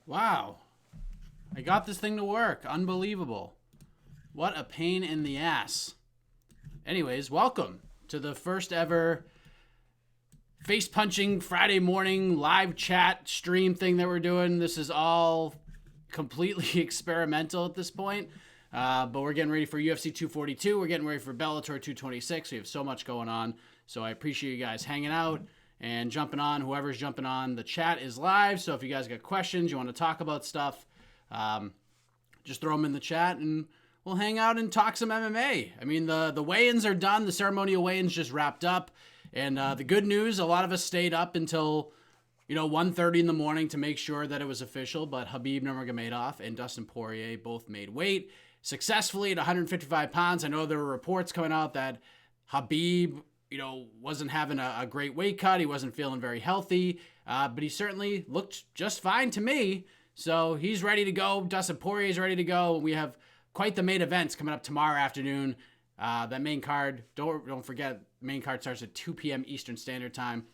Wow. I got this thing to work. Unbelievable. What a pain in the ass. Anyways, welcome to the first ever face punching Friday morning live chat stream thing that we're doing. This is all completely experimental at this point. But we're getting ready for UFC 242. We're getting ready for Bellator 226. We have so much going on. So I appreciate you guys hanging out and jumping on. Whoever's jumping on, the chat is live. So if you guys got questions, you want to talk about stuff, just throw them in the chat and we'll hang out and talk some MMA. I mean, the weigh-ins are done. The ceremonial weigh-ins just wrapped up. And the good news, a lot of us stayed up until 1:30 in the morning to make sure that it was official. But Khabib Nurmagomedov and Dustin Poirier both made weight successfully at 155 pounds. I know there were reports coming out that Khabib, wasn't having a great weight cut. He wasn't feeling very healthy, but he certainly looked just fine to me. So he's ready to go. Dustin Poirier's ready to go. We have quite the main events coming up tomorrow afternoon. That main card, don't forget, main card starts at 2 p.m. Eastern Standard Time.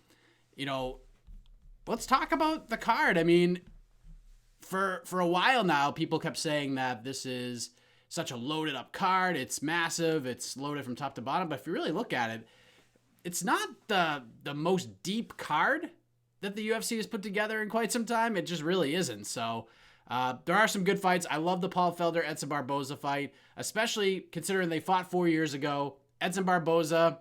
Let's talk about the card. I mean, for a while now, people kept saying that this is such a loaded up card. It's massive. It's loaded from top to bottom. But if you really look at it, it's not the most deep card that the UFC has put together in quite some time. It just really isn't. So there are some good fights. I love the Paul Felder Edson Barboza fight, especially considering they fought 4 years ago. Edson Barboza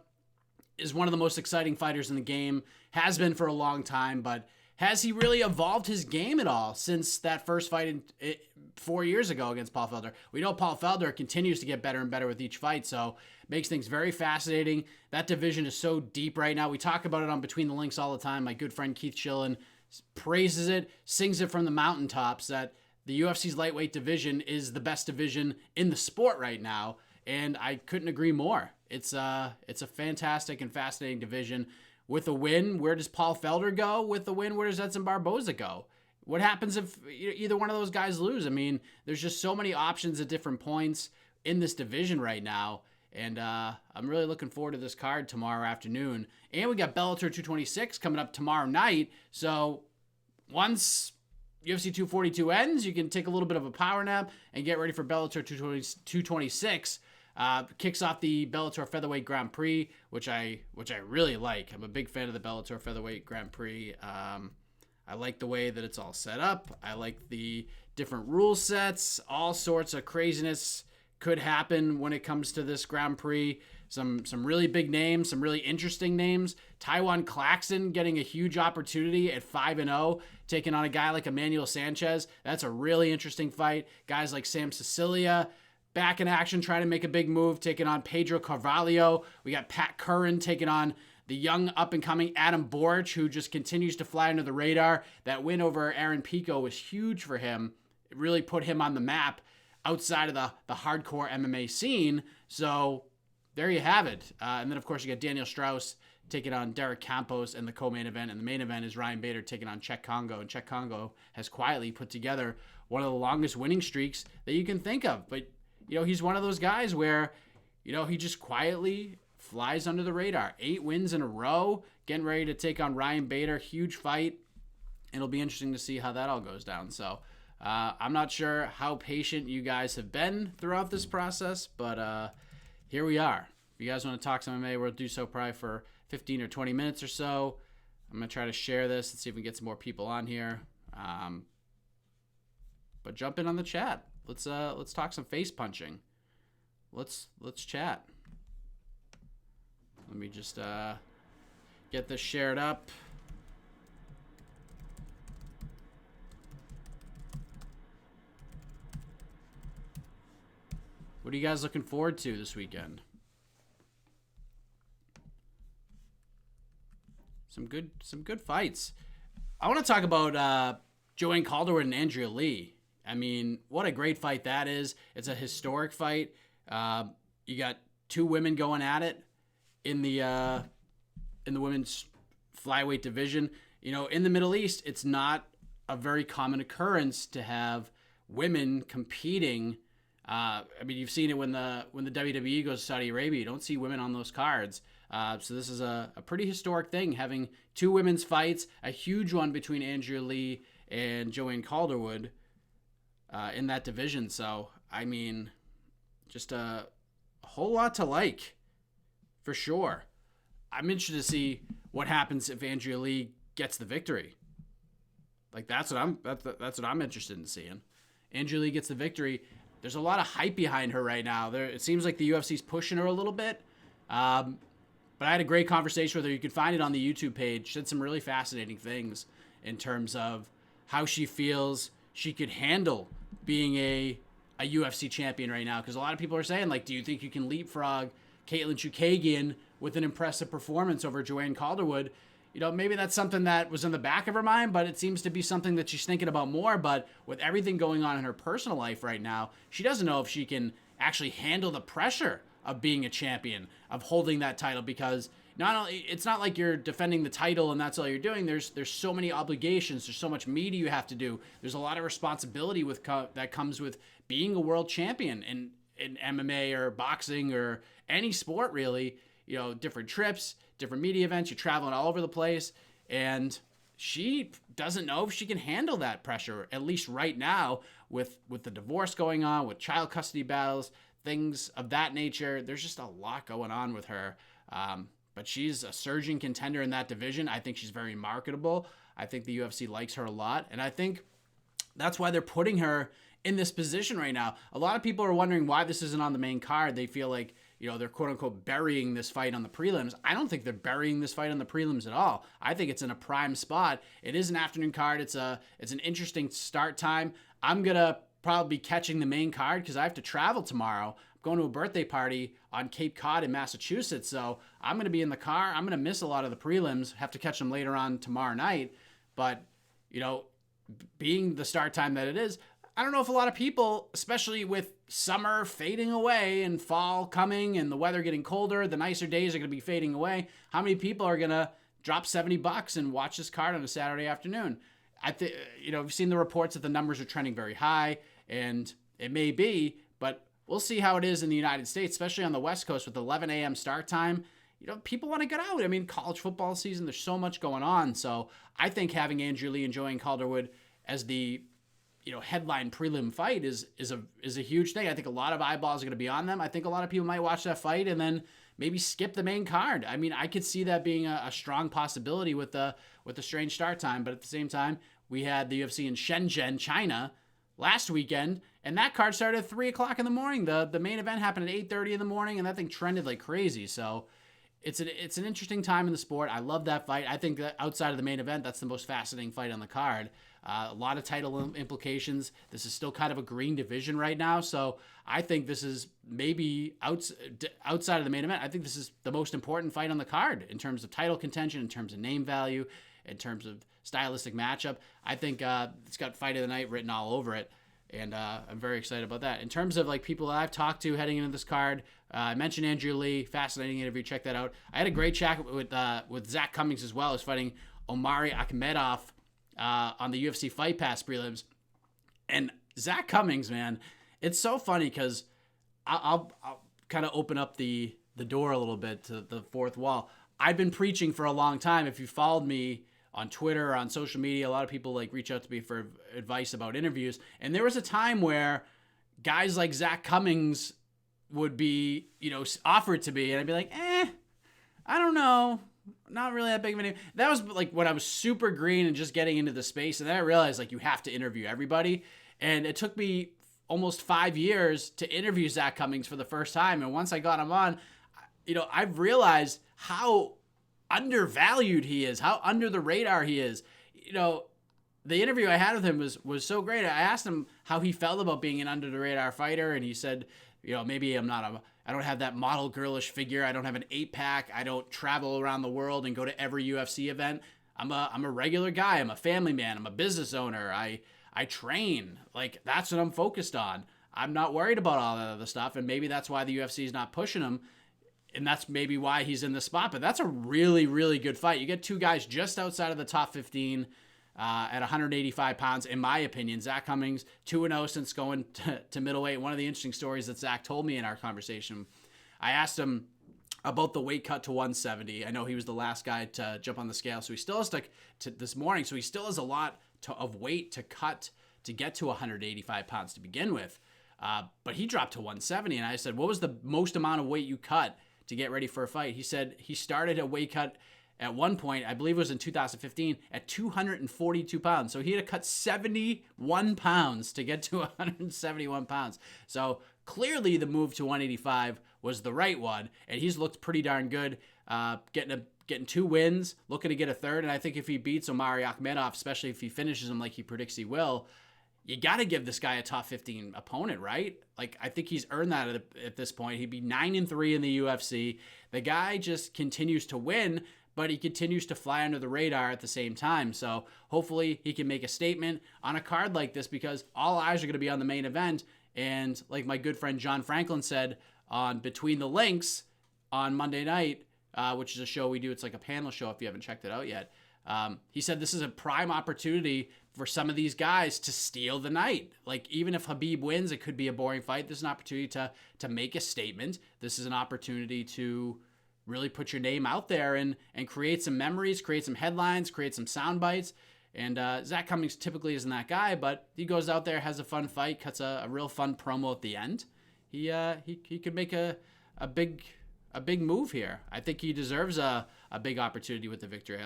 is one of the most exciting fighters in the game, has been for a long time, but has he really evolved his game at all since that first fight 4 years ago against Paul Felder? We know Paul Felder continues to get better and better with each fight, so makes things very fascinating. That division is so deep right now. We talk about it on Between the Links all the time. My good friend Keith Schillen praises it, sings it from the mountaintops that the UFC's lightweight division is the best division in the sport right now, and I couldn't agree more. It's a fantastic and fascinating division. With a win, where does Paul Felder go? With a win, where does Edson Barboza go? What happens if either one of those guys lose? I mean, there's just so many options at different points in this division right now. And I'm really looking forward to this card tomorrow afternoon. And we got Bellator 226 coming up tomorrow night. So once UFC 242 ends, you can take a little bit of a power nap and get ready for Bellator 226. Kicks off the Bellator Featherweight Grand Prix, which I really like. I'm a big fan of the Bellator Featherweight Grand Prix. I like the way that it's all set up. I like the different rule sets. All sorts of craziness could happen when it comes to this Grand Prix. Some really big names, some really interesting names. Taiwan Claxton getting a huge opportunity at 5-0, taking on a guy like Emmanuel Sanchez. That's a really interesting fight. Guys like Sam Sicilia back in action, trying to make a big move, taking on Pedro Carvalho. We got Pat Curran taking on the young up-and-coming Adam Borch, who just continues to fly under the radar. That win over Aaron Pico was huge for him. It really put him on the map outside of the hardcore MMA scene. So there you have it. And then, of course, you got Daniel Strauss taking on Derek Campos in the co-main event. And the main event is Ryan Bader taking on Czech Congo. And Czech Congo has quietly put together one of the longest winning streaks that you can think of. But he's one of those guys where, he just quietly flies under the radar. 8 wins in a row, getting ready to take on Ryan Bader. Huge fight. It'll be interesting to see how that all goes down. So I'm not sure how patient you guys have been throughout this process, but here we are. If you guys want to talk some MMA, we'll do so probably for 15 or 20 minutes or so. I'm going to try to share this and see if we can get some more people on here. But jump in on the chat. Let's talk some face punching. Let's chat. Let me just get this shared up. What are you guys looking forward to this weekend? Some good fights. I want to talk about Joanne Calderwood and Andrea Lee. I mean, what a great fight that is. It's a historic fight. You got two women going at it in the women's flyweight division. In the Middle East, it's not a very common occurrence to have women competing. You've seen it when the WWE goes to Saudi Arabia. You don't see women on those cards. So this is a pretty historic thing, having two women's fights, a huge one between Andrea Lee and Joanne Calderwood in that division. So, I mean, just a whole lot to like, for sure. I'm interested to see what happens if Andrea Lee gets the victory. Like that's what I'm interested in seeing. Andrea Lee gets the victory. There's a lot of hype behind her right now. It seems like the UFC's pushing her a little bit. But I had a great conversation with her. You can find it on the YouTube page. She said some really fascinating things in terms of how she feels she could handle being a UFC champion right now. Because a lot of people are saying, like, do you think you can leapfrog Caitlin Chukagian with an impressive performance over Joanne Calderwood? You know, maybe that's something that was in the back of her mind, but it seems to be something that she's thinking about more. But with everything going on in her personal life right now, she doesn't know if she can actually handle the pressure of being a champion, of holding that title, because not only it's not like you're defending the title and that's all you're doing. There's so many obligations. There's so much media you have to do. There's a lot of responsibility that comes with being a world champion in MMA or boxing or any sport, really. You know, different trips, different media events. You're traveling all over the place, and she doesn't know if she can handle that pressure, at least right now, with the divorce going on, with child custody battles, things of that nature. There's just a lot going on with her. But she's a surging contender in that division. I think she's very marketable. I think the UFC likes her a lot, and I think that's why they're putting her in this position right now. A lot of people are wondering why this isn't on the main card. They feel like, you know, they're quote-unquote burying this fight on the prelims. I don't think they're burying this fight on the prelims at all. I think it's in a prime spot. It is an afternoon card. It's an interesting start time. I'm going to probably be catching the main card because I have to travel tomorrow. I'm going to a birthday party on Cape Cod in Massachusetts, so I'm going to be in the car. I'm going to miss a lot of the prelims, have to catch them later on tomorrow night. But, you know, being the start time that it is, I don't know if a lot of people, especially with summer fading away and fall coming and the weather getting colder, the nicer days are going to be fading away. How many people are going to drop $70 and watch this card on a Saturday afternoon? I think, you know, we've seen the reports that the numbers are trending very high, and it may be, but we'll see how it is in the United States, especially on the West Coast with 11 a.m. start time. You know, people want to get out. I mean, college football season, there's so much going on. So I think having Andrea Lee and Joanne Calderwood as the, you know, headline prelim fight is a huge thing. I think a lot of eyeballs are going to be on them. I think a lot of people might watch that fight and then maybe skip the main card. I mean, I could see that being a strong possibility with the strange start time. But at the same time, we had the UFC in Shenzhen, China, last weekend, and that card started at 3 o'clock in the morning. The main event happened at 8:30 in the morning, and that thing trended like crazy. So it's an interesting time in the sport. I love that fight. I think that outside of the main event, that's the most fascinating fight on the card. A lot of title implications. This is still kind of a green division right now, so I think this is maybe outside of the main event. I think this is the most important fight on the card in terms of title contention, in terms of name value, in terms of stylistic matchup. I think it's got fight of the night written all over it, and I'm very excited about that. In terms of like people that I've talked to heading into this card, I mentioned Andrea Lee, fascinating interview. Check that out. I had a great chat with Zach Cummings as well, who's fighting Omari Akhmedov on the UFC Fight Pass prelims. And Zach Cummings, man, it's so funny because I'll kind of open up the door a little bit to the fourth wall. I've been preaching for a long time. If you followed me on Twitter or on social media, a lot of people like reach out to me for advice about interviews. And there was a time where guys like Zach Cummings would be, you know, offered to be, and I'd be like, I don't know. Not really that big of a name. That was like when I was super green and just getting into the space. And then I realized like you have to interview everybody. And it took me almost 5 years to interview Zach Cummings for the first time. And once I got him on, you know, I've realized how undervalued he is, how under the radar he is. You know, the interview I had with him was so great. I asked him how he felt about being an under the radar fighter. And he said, you know, maybe I don't have that model girlish figure. I don't have an 8-pack. I don't travel around the world and go to every UFC event. I'm a regular guy. I'm a family man. I'm a business owner. I train. Like, that's what I'm focused on. I'm not worried about all that other stuff. And maybe that's why the UFC is not pushing him. And that's maybe why he's in the spot. But that's a really, really good fight. You get two guys just outside of the top 15 at 185 pounds, in my opinion. Zach Cummings, 2-0 since going to middleweight. One of the interesting stories that Zach told me in our conversation, I asked him about the weight cut to 170. I know he was the last guy to jump on the scale, so he still has to this morning, so he still has a lot of weight to cut to get to 185 pounds to begin with. But he dropped to 170, and I said, what was the most amount of weight you cut to get ready for a fight? He said he started a weight cut at one point, I believe it was in 2015, at 242 pounds. So he had to cut 71 pounds to get to 171 pounds. So clearly the move to 185 was the right one, and he's looked pretty darn good, getting 2 wins, looking to get a third. And I think if he beats Omari Akhmedov, especially if he finishes him like he predicts he will, you got to give this guy a top 15 opponent, right? Like, I think he's earned that at this point. He'd be 9-3 in the UFC. The guy just continues to win, but he continues to fly under the radar at the same time. So hopefully he can make a statement on a card like this, because all eyes are going to be on the main event. And like my good friend John Franklin said on Between the Links on Monday night, which is a show we do. It's like a panel show if you haven't checked it out yet. He said this is a prime opportunity for some of these guys to steal the night. Like, even if Khabib wins, it could be a boring fight. This is an opportunity to make a statement. This is an opportunity to really put your name out there and create some memories, create some headlines, create some sound bites. And Zach Cummings typically isn't that guy, but he goes out there, has a fun fight, cuts a real fun promo at the end. He could make a big move here. I think he deserves a big opportunity with the victory.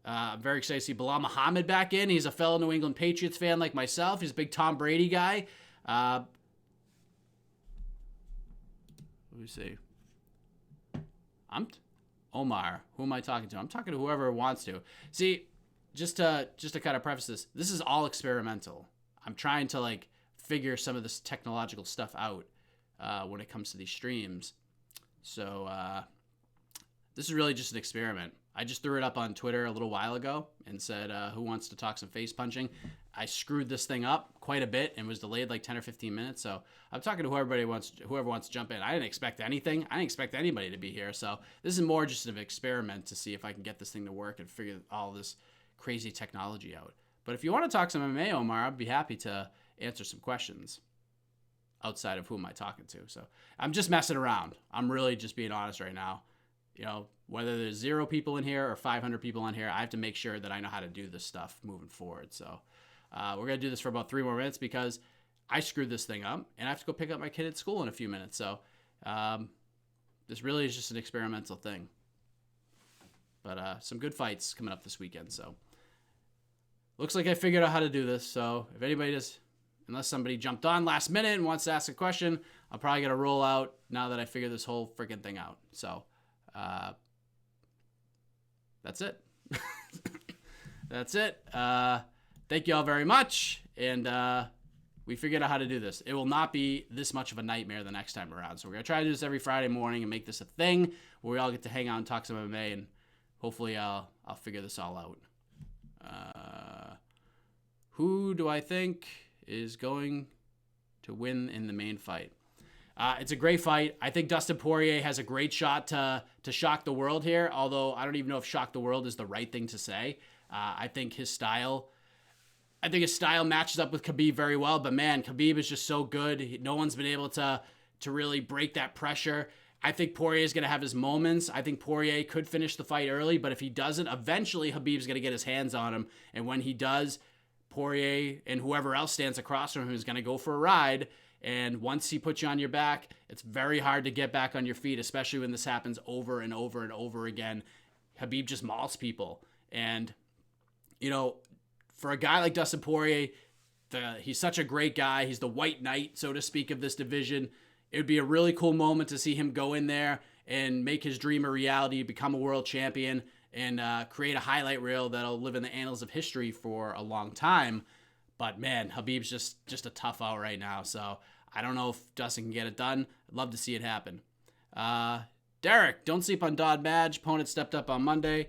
I'm very excited to see Bilal Muhammad back in. He's a fellow New England Patriots fan like myself. He's a big Tom Brady guy. Let me see. Omar. Who am I talking to? I'm talking to whoever wants to. See, just to kind of preface this is all experimental. I'm trying to figure some of this technological stuff out when it comes to these streams. So this is really just an experiment. I just threw it up on Twitter a little while ago and said, who wants to talk some face punching? I screwed this thing up quite a bit and was delayed like 10 or 15 minutes. So I'm talking to whoever wants to jump in. I didn't expect anything. I didn't expect anybody to be here. So this is more just an experiment to see if I can get this thing to work and figure all this crazy technology out. But if you want to talk some MMA, Omar, I'd be happy to answer some questions outside of who am I talking to. So I'm just messing around. I'm really just being honest right now. You know, whether there's 0 people in here or 500 people in here, I have to make sure that I know how to do this stuff moving forward. So we're going to do this for about 3 more minutes because I screwed this thing up and I have to go pick up my kid at school in a few minutes. So this really is just an experimental thing. But some good fights coming up this weekend. So looks like I figured out how to do this. So if anybody does, unless somebody jumped on last minute and wants to ask a question, I'm probably going to roll out now that I figured this whole freaking thing out. So that's it. That's it. Thank you all very much. And we figured out how to do this. It will not be this much of a nightmare the next time around. So we're going to try to do this every Friday morning and make this a thing where we all get to hang out and talk some MMA, and hopefully I'll figure this all out. Who do I think is going to win in the main fight? It's a great fight. I think Dustin Poirier has a great shot to shock the world here, although I don't even know if shock the world is the right thing to say. I think his style matches up with Khabib very well, but man, Khabib is just so good. No one's been able to really break that pressure. I think Poirier is going to have his moments. I think Poirier could finish the fight early, but if he doesn't, eventually Khabib's going to get his hands on him, and when he does, Poirier and whoever else stands across from him is going to go for a ride. And once he puts you on your back, it's very hard to get back on your feet, especially when this happens over and over and over again. Khabib just mauls people. And, you know, for a guy like Dustin Poirier, he's such a great guy. He's the white knight, so to speak, of this division. It would be a really cool moment to see him go in there and make his dream a reality, become a world champion, and create a highlight reel that'll live in the annals of history for a long time. But man, Khabib's just a tough out right now. So I don't know if Dustin can get it done. I'd love to see it happen. Derek, don't sleep on Don Madge. Opponent stepped up on Monday.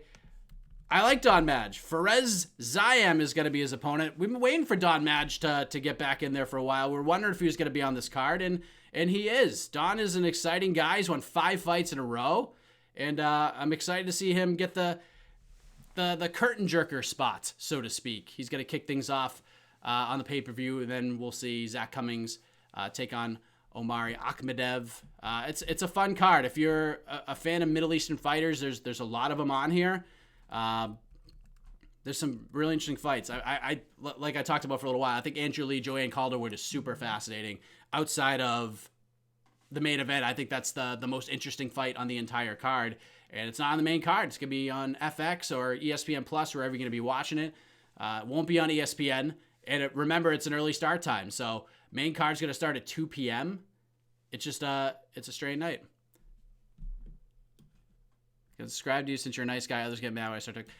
I like Don Madge. Fares Ziam is going to be his opponent. We've been waiting for Don Madge to get back in there for a while. We're wondering if he was going to be on this card, and he is. Don is an exciting guy. He's won 5 fights in a row, and I'm excited to see him get the curtain jerker spot, so to speak. He's going to kick things off on the pay-per-view, and then we'll see Zach Cummings take on Omari Akhmedov. It's a fun card. If you're a fan of Middle Eastern fighters, there's a lot of them on here. There's some really interesting fights. Like I talked about for a little while. I think Andrew Lee, Joanne Calderwood is super fascinating. Outside of the main event, I think that's the most interesting fight on the entire card. And it's not on the main card. It's gonna be on FX or ESPN Plus, wherever you're gonna be watching it. It won't be on ESPN. And remember, it's an early start time, so main card's gonna start at 2 p.m. It's just it's a straight night. I subscribe to you since you're a nice guy. Others get mad when I start talking.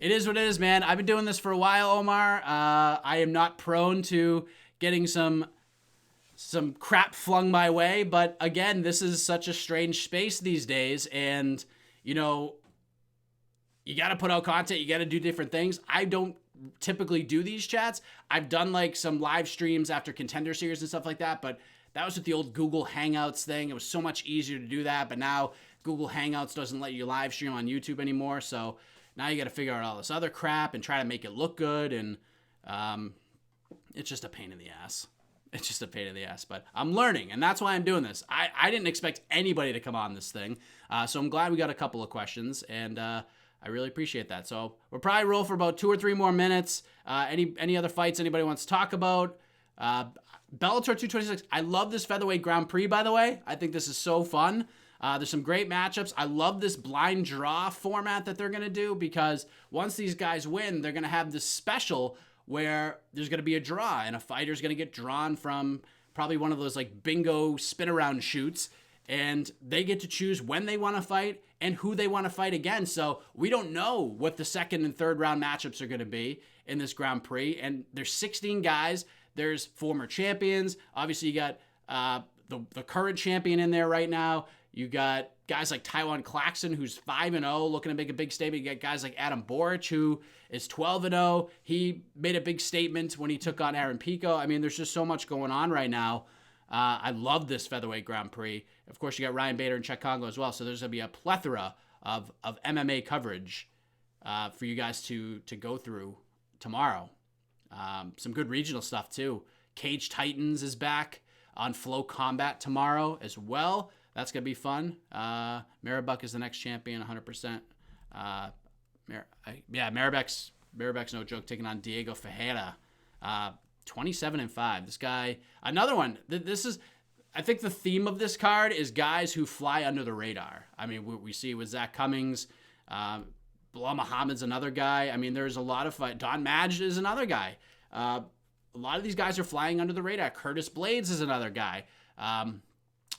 It is what it is, man. I've been doing this for a while, Omar. I am not prone to getting some crap flung my way, but again, this is such a strange space these days, and you know, you got to put out content. You got to do different things. I don't typically do these chats. I've done like some live streams after Contender Series and stuff like that, but that was with the old Google Hangouts thing. It was so much easier to do that, but now Google Hangouts doesn't let you live stream on YouTube anymore, so now you got to figure out all this other crap and try to make it look good, and it's just a pain in the ass. It's just a pain in the ass, but I'm learning, and that's why I'm doing this. I didn't expect anybody to come on this thing, so I'm glad we got a couple of questions, and I really appreciate that. So we'll probably roll for about 2 or 3 more minutes. Any other fights anybody wants to talk about? Bellator 226. I love this featherweight Grand Prix, by the way. I think this is so fun. There's some great matchups. I love this blind draw format that they're going to do, because once these guys win, they're going to have this special where there's going to be a draw, and a fighter's going to get drawn from probably one of those like bingo spin around shoots, and they get to choose when they want to fight and who they want to fight against. So we don't know what the second and third round matchups are going to be in this Grand Prix, and there's 16 guys. There's former champions. Obviously, you got the current champion in there right now. You got guys like Taiwan Claxton, who's 5-0, looking to make a big statement. You got guys like Adam Boric, who is 12-0. He made a big statement when he took on Aaron Pico. I mean, there's just so much going on right now. I love this featherweight Grand Prix. Of course, you got Ryan Bader and Chet Congo as well. So there's going to be a plethora of MMA coverage for you guys to go through tomorrow. Some good regional stuff, too. Cage Titans is back on Flow Combat tomorrow as well. That's going to be fun. Maribek is the next champion, 100%. Maribek's no joke, taking on Diego Ferreira. 27-5. This guy, another one. This is, I think the theme of this card is guys who fly under the radar. I mean, we see with Zach Cummings, Bilal Muhammad's another guy. I mean, there's a lot of fight. Don Madge is another guy. A lot of these guys are flying under the radar. Curtis Blades is another guy.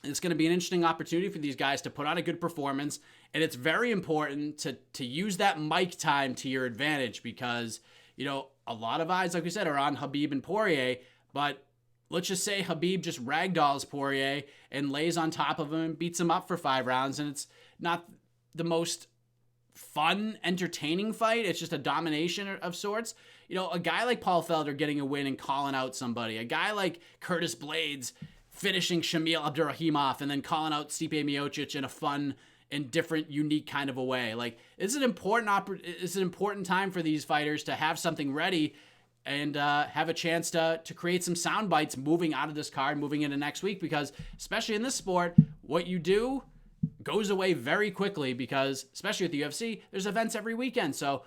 It's going to be an interesting opportunity for these guys to put on a good performance, and it's very important to use that mic time to your advantage, because, you know, a lot of eyes, like we said, are on Khabib and Poirier, but let's just say Khabib just ragdolls Poirier and lays on top of him and beats him up for 5 rounds, and it's not the most fun, entertaining fight. It's just a domination of sorts. You know, a guy like Paul Felder getting a win and calling out somebody, a guy like Curtis Blades finishing Shamil Abdurrahimov and then calling out Stipe Miocic in a fun and different, unique kind of a way. Like, it's an important time for these fighters to have something ready and have a chance to create some sound bites moving out of this card, moving into next week, because especially in this sport, what you do goes away very quickly, because especially with the UFC, there's events every weekend. So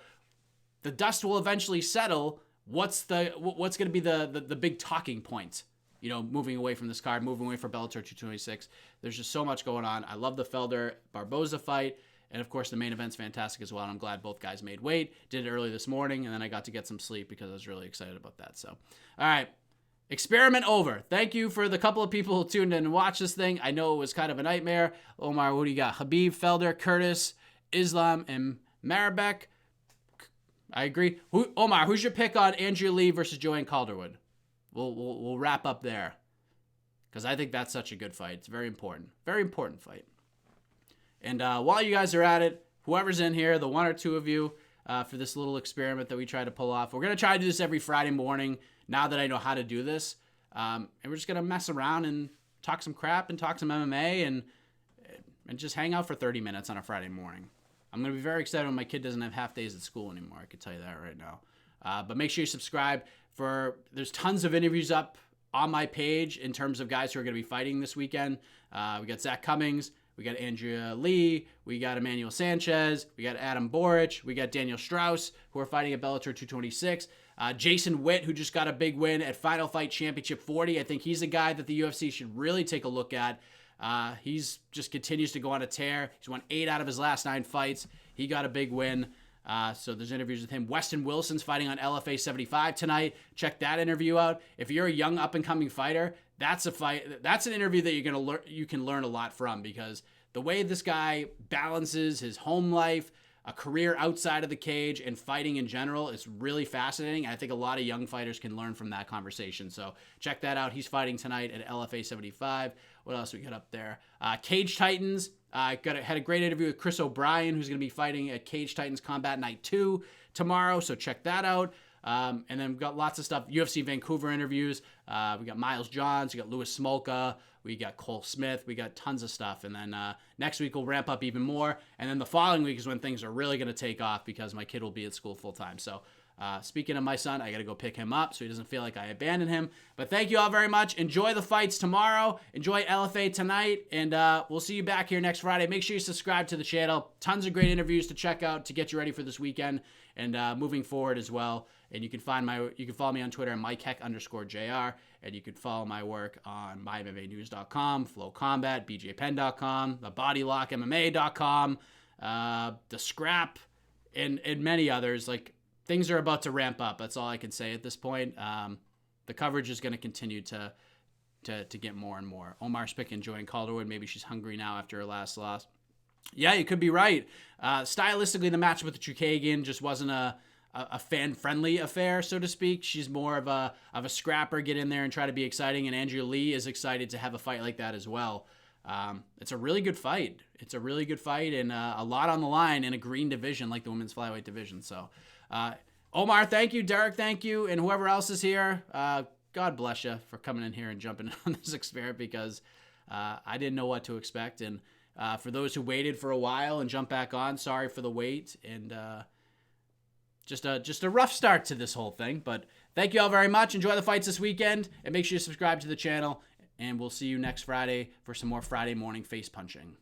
the dust will eventually settle. What's going to be the big talking point? You know, moving away from this card, moving away from Bellator 226. There's just so much going on. I love the Felder-Barboza fight. And, of course, the main event's fantastic as well. And I'm glad both guys made weight. Did it early this morning, and then I got to get some sleep because I was really excited about that. So, all right. Experiment over. Thank you for the couple of people who tuned in and watched this thing. I know it was kind of a nightmare. Omar, what do you got? Khabib, Felder, Curtis, Islam, and Maribek. I agree. Omar, who's your pick on Andrea Lee versus Joanne Calderwood? We'll wrap up there, because I think that's such a good fight. It's very important fight. And while you guys are at it, whoever's in here, the 1 or 2 of you, for this little experiment that we try to pull off, we're gonna try to do this every Friday morning. Now that I know how to do this, and we're just gonna mess around and talk some crap and talk some MMA and just hang out for 30 minutes on a Friday morning. I'm gonna be very excited when my kid doesn't have half days at school anymore. I can tell you that right now. But make sure you subscribe. There's tons of interviews up on my page in terms of guys who are going to be fighting this weekend. We got Zach Cummings. We got Andrea Lee. We got Emmanuel Sanchez. We got Adam Boric. We got Daniel Strauss, who are fighting at Bellator 226. Jason Witt, who just got a big win at Final Fight Championship 40. I think he's a guy that the UFC should really take a look at. He's just continues to go on a tear. He's won 8 out of his last 9 fights. He got a big win. So there's interviews with him. Weston Wilson's fighting on LFA 75 tonight. Check that interview out. If you're a young up-and-coming fighter, that's an interview that you can learn a lot from, because the way this guy balances his home life, a career outside of the cage, and fighting in general is really fascinating. I think a lot of young fighters can learn from that conversation. So check that out. He's fighting tonight at LFA 75. What else we got up there? Cage Titans. Had a great interview with Chris O'Brien, who's going to be fighting at Cage Titans Combat Night 2 tomorrow. So check that out. And then we've got lots of stuff. UFC Vancouver interviews. We got Miles Johns. We got Louis Smolka. We got Cole Smith. We got tons of stuff. And then next week we'll ramp up even more. And then the following week is when things are really going to take off, because my kid will be at school full time. So speaking of my son, I got to go pick him up so he doesn't feel like I abandoned him. But thank you all very much. Enjoy the fights tomorrow. Enjoy LFA tonight. And we'll see you back here next Friday. Make sure you subscribe to the channel. Tons of great interviews to check out to get you ready for this weekend and moving forward as well. And you can follow me on Twitter at MikeHeck_JR. And you can follow my work on MyMMAnews.com, Flow Combat, BJPenn.com, TheBodyLockMMA.com, The Scrap, and many others. Like, things are about to ramp up. That's all I can say at this point. The coverage is going to continue to get more and more. Omar's picking Joanne Calderwood. Maybe she's hungry now after her last loss. Yeah, you could be right. Stylistically, the match with the Chukagian just wasn't a fan-friendly affair, so to speak. She's more of a scrapper, get in there and try to be exciting, and Andrea Lee is excited to have a fight like that as well. It's a really good fight. And a lot on the line in a green division like the women's flyweight division. So, Omar, thank you. Derek, thank you. And whoever else is here, God bless you for coming in here and jumping on this experiment, because I didn't know what to expect. And for those who waited for a while and jumped back on, sorry for the wait. And just a rough start to this whole thing. But thank you all very much. Enjoy the fights this weekend. And make sure you subscribe to the channel. And we'll see you next Friday for some more Friday morning face punching.